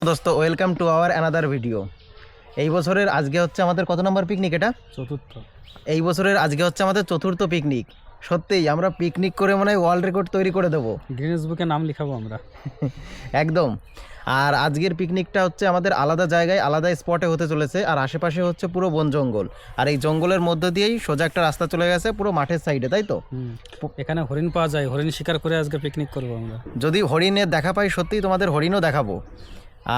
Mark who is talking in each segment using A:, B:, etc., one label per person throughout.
A: দোস্ত, welcome to our another video. এই বছরের আজকে হচ্ছে আমাদের কত নম্বর পিকনিক? এটা
B: চতুর্থ।
A: এই বছরের আজকে হচ্ছে আমাদের চতুর্থ পিকনিক। সত্যিই আমরা পিকনিক করে মনে হয় ওয়ার্ল্ড রেকর্ড তৈরি করে দেবো,
B: গিনেস বুকে নাম লিখাবো আমরা
A: একদম। আর আজকের পিকনিকটা হচ্ছে আমাদের আলাদা জায়গায় আলাদা স্পটে হতে চলেছে, আর আশেপাশে হচ্ছে পুরো বন জঙ্গল, আর এই জঙ্গলের মধ্য দিয়েই সোজা একটা রাস্তা চলে গেছে পুরো মাঠের সাইডে, তাই তো?
B: এখানে হরিণ পাওয়া যায়, হরিণ শিকার করে আজকে পিকনিক করবো আমরা।
A: যদি হরিণের দেখা পাই সত্যিই তোমাদের হরিণও দেখাবো।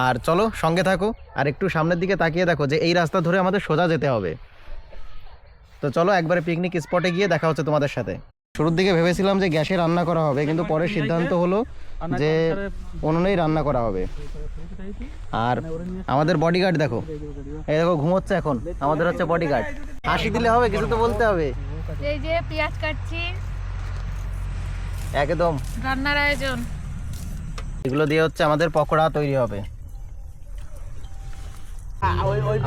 A: আর চলো সঙ্গে থাকো, আর একটু সামনের দিকে তাকিয়ে দেখো যে এই রাস্তা ধরে আমাদের সোজা যেতে হবে। তো চলো একবারে পিকনিক স্পটে গিয়ে দেখা হচ্ছে তোমাদের সাথে। শুরুর দিকে ভেবেছিলাম যে গ্যাসে রান্না করা হবে, কিন্তু পরে সিদ্ধান্ত হলো যে উনুনেই রান্না করা হবে। আর আমাদের বডিগার্ড দেখো, এই দেখো ঘুমোচ্ছে এখন, আমাদের হচ্ছে বডিগার্ড। হাসি দিলে হবে, কিছু তো বলতে হবে।
C: এই যে পেঁয়াজ কাটছি,
A: একদম
C: রান্নার আয়োজন।
A: এগুলো দিয়ে হচ্ছে আমাদের পকোড়া তৈরি হবে।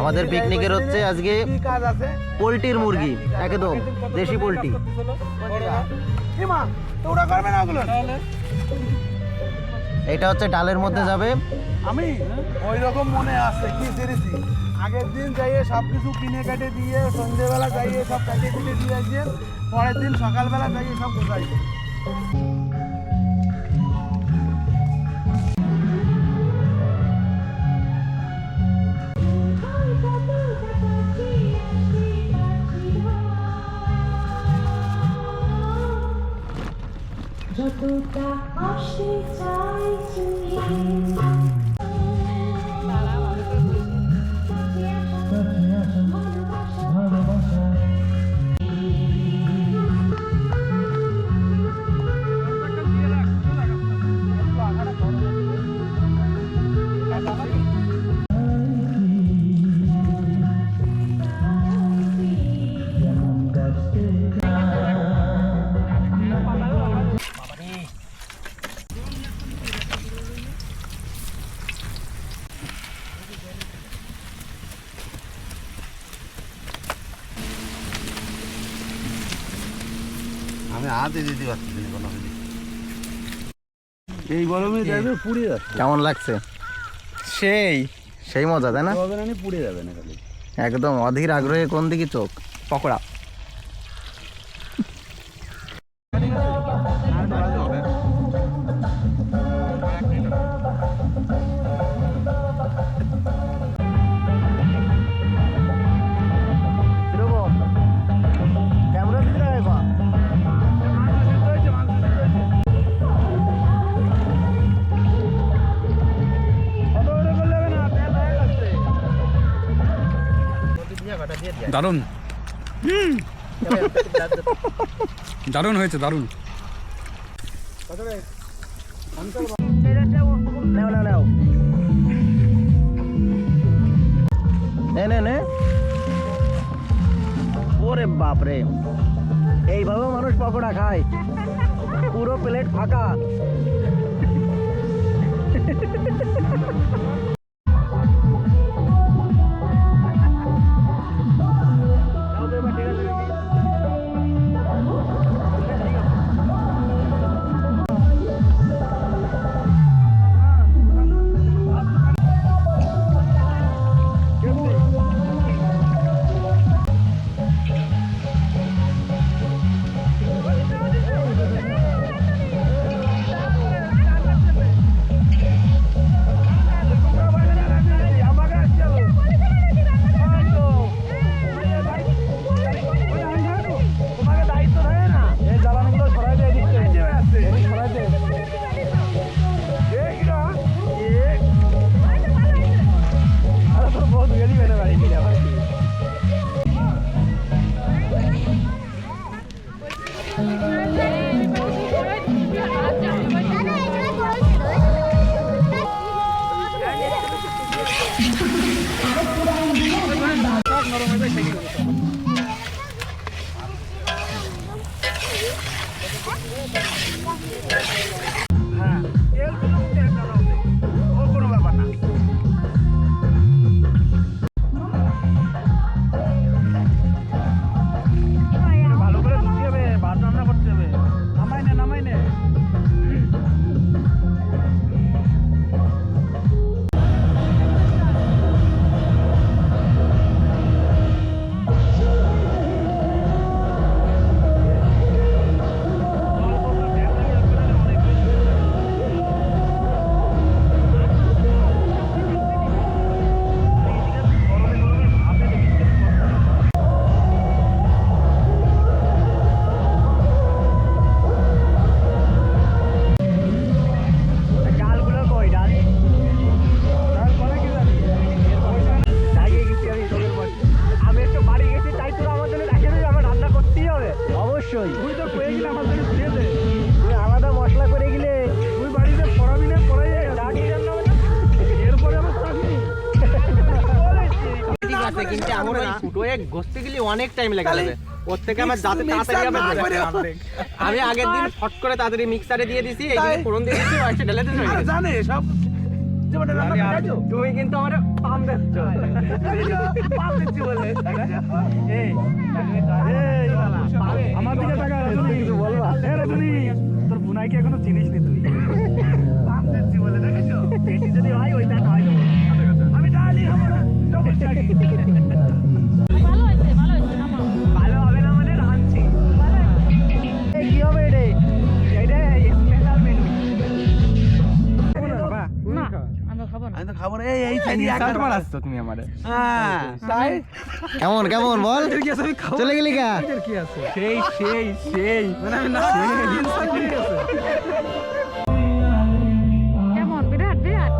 A: আমাদের পিকনিকের হচ্ছে আজকে পোলট্রির মুরগি, একদম দেশি পোলট্রি। এটা হচ্ছে ডালের মধ্যে যাবে।
D: আমি ওই রকম মনে আছে কি সেরেছি, আগের দিন যাইয়ে সব কিছু কিনে কেটে দিয়ে সন্ধ্যেবেলা যাইয়ে সব কেটে কুটে দিয়ে আসছেন, পরের দিন সকালবেলা যাইয়ে সব গোছাইছে।
E: যতটা আসে চাই
D: আমি হাতে দিতে পারছি না, এই গরমে যাবে পুড়ে যাচ্ছে।
A: কেমন লাগছে? সেই সেই মজা, তাই না?
D: পুড়ে যাবে না খালি
A: একদম অধীর আগ্রহে কোন দিকে চোখ। পকোড়া
B: দারুণ, দারুণ হয়েছে, দারুণ।
A: নাও নাও নাও, নে নে নে। ওরে বাপরে, এইভাবেও মানুষ পকোড়া খায়? পুরো প্লেট ফাঁকা। কিন্তু এমন ওই ফুটো হয়ে ঘষতে গেলে অনেক টাইম লেগে যাবে। ওর থেকে আমার যাতে তাড়াতাড়ি হবে আমি আগের দিন ফট করে তাড়াতাড়ি মিক্সারে দিয়ে দিছি, এই দিন ফোড়ন দিয়ে দিছি, একটা ঢেলে দিছি।
D: আরে জানে সব জীবনে রান্না করে খাইছো?
A: তুমি কিন্তু আমার পাম দিচ্ছ।
D: পাপ দিচ্ছি বলে। এই বাবা, আমার দিকে তাকা রজনী, কিছু বলবা? রজনী, তোর বুনাইকে এখনো চিনিস নি তুই। পাপ দিচ্ছি বলে দেখেছো? পেটি যদি হয় ওইটা নয়। আমি ডালি খাবো না, ডবল চালি।
C: ভালো হয়েছে নামো।
D: ভালো হবে না মানে রাঁধছি। এই কি হবে রে? এইটা স্পেশাল মেনু। বাবা,
C: না আমি খাবো না।
D: আমি তো খাবো না। এই খাইনি
F: ইনসাল্ট মারাচ্ছ তুমি আমারে।
D: হ্যাঁ, তাই
A: কেমন কেমন বল, চলে গেলি কা?
B: কি আছে
F: সেই
B: মানে আমি না
C: কেমন বিরাট বিরাট।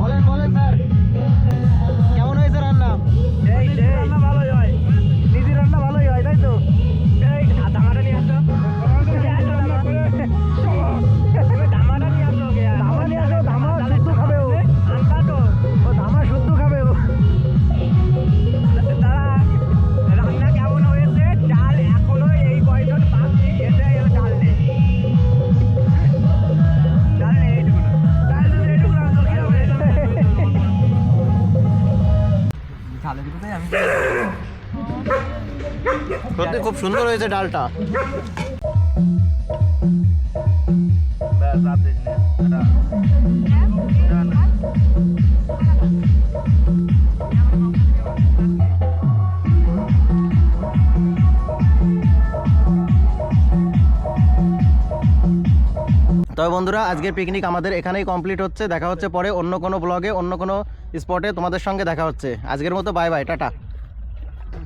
A: বলেন বলেন স্যার, কেমন হয়েছে রান্না?
D: এই রান্না ভালোই হয়, নিজের রান্না ভালোই হয়, তাই তো? এই ধামাটা নিয়ে আসো। ধামাটা নিয়ে আসো। ধামা নিয়ে আসো, ধামা শুদ্ধ খাবে ও। আনবা তো ও, ধামা শুদ্ধ খাবে ও। তারা রান্না কেমন হয়েছে? চাল এখনো এই কয়জন বাকি, এতে চাল নেই। চাল নেই এইটুকু, চাল যদি এইটুকু রান্না কি হবে?
A: সত্যি খুব সুন্দর হয়েছে ডালটা। তবে বন্ধুরা, আজকের পিকনিক আমাদের এখানেই কমপ্লিট হচ্ছে। দেখা হচ্ছে পরে অন্য কোনো ব্লগে, অন্য কোনো স্পটে তোমাদের সঙ্গে দেখা হচ্ছে। আজকের মতো বাই বাই, টাটা।